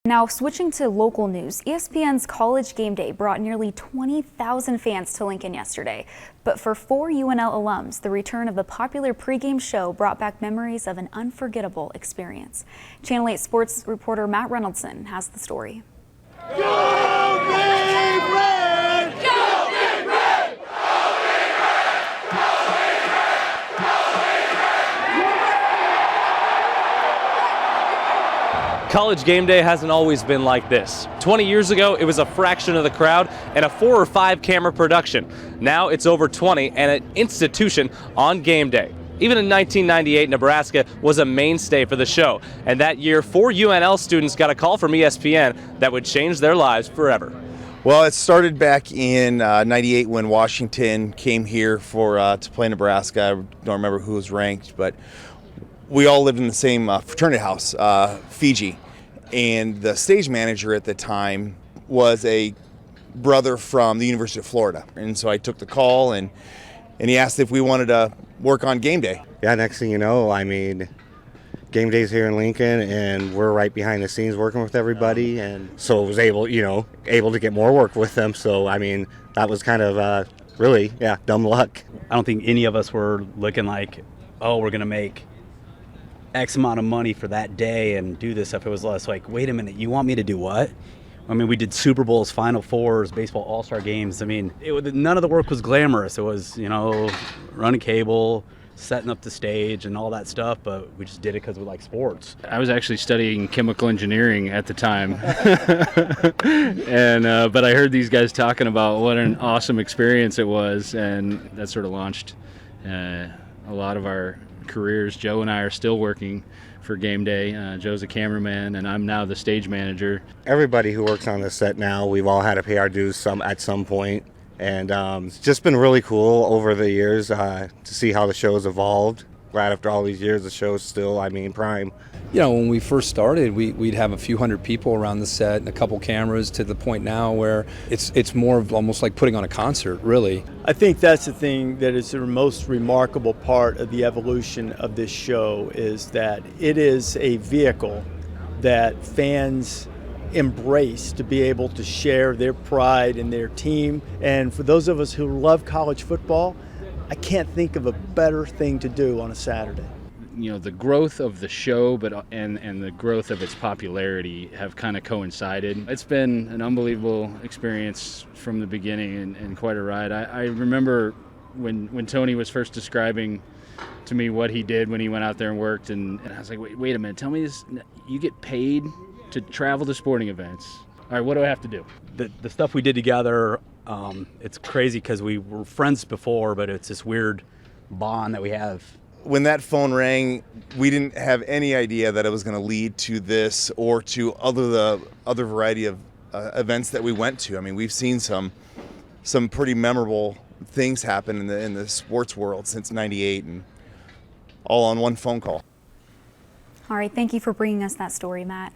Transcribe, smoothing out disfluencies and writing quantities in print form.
Now, switching to local news, ESPN's College Gameday brought nearly 20,000 fans to Lincoln yesterday. But for 4 UNL alums, the return of the popular pregame show brought back memories of an unforgettable experience. Channel 8 sports reporter Matt Reynoldson has the story. College game day hasn't always been like this. 20 years ago, it was a fraction of the crowd and a 4 or 5 camera production. Now it's over 20 and an institution on game day. Even in 1998, Nebraska was a mainstay for the show. And that year, 4 UNL students got a call from ESPN that would change their lives forever. Well, it started back in '98 when Washington came here to play Nebraska. I don't remember who was ranked, but we all lived in the same fraternity house, Fiji. And the stage manager at the time was a brother from the University of Florida. And so I took the call and he asked if we wanted to work on game day. Yeah, next thing you know, game day's here in Lincoln and we're right behind the scenes working with everybody. And so I was able to get more work with them. So, that was kind of really, dumb luck. I don't think any of us were looking like, oh, we're going to make X amount of money for that day and do this stuff. It was less like, wait a minute, you want me to do what? We did Super Bowls, Final Fours, baseball All-Star games. None of the work was glamorous. It was, running cable, setting up the stage and all that stuff, but we just did it because we like sports. I was actually studying chemical engineering at the time. But I heard these guys talking about what an awesome experience it was, and that sort of launched a lot of our careers. Joe and I are still working for Game Day. Joe's a cameraman and I'm now the stage manager. Everybody who works on the set now, we've all had to pay our dues at some point. And it's just been really cool over the years to see how the show's evolved. Right after all these years, the show's still, prime. When we first started, we'd have a few hundred people around the set and a couple cameras, to the point now where it's more of almost like putting on a concert, really. I think that's the thing that is the most remarkable part of the evolution of this show, is that it is a vehicle that fans embrace to be able to share their pride in their team. And for those of us who love college football, I can't think of a better thing to do on a Saturday. The growth of the show and the growth of its popularity have kind of coincided. It's been an unbelievable experience from the beginning and quite a ride. I remember when Tony was first describing to me what he did when he went out there and worked, and I was like, wait a minute, tell me this, you get paid to travel to sporting events. All right, what do I have to do? The stuff we did together, it's crazy because we were friends before, but it's this weird bond that we have. When that phone rang, we didn't have any idea that it was going to lead to this or to the other variety of events that we went to. We've seen some pretty memorable things happen in the sports world since '98, and all on one phone call. All right, thank you for bringing us that story, Matt.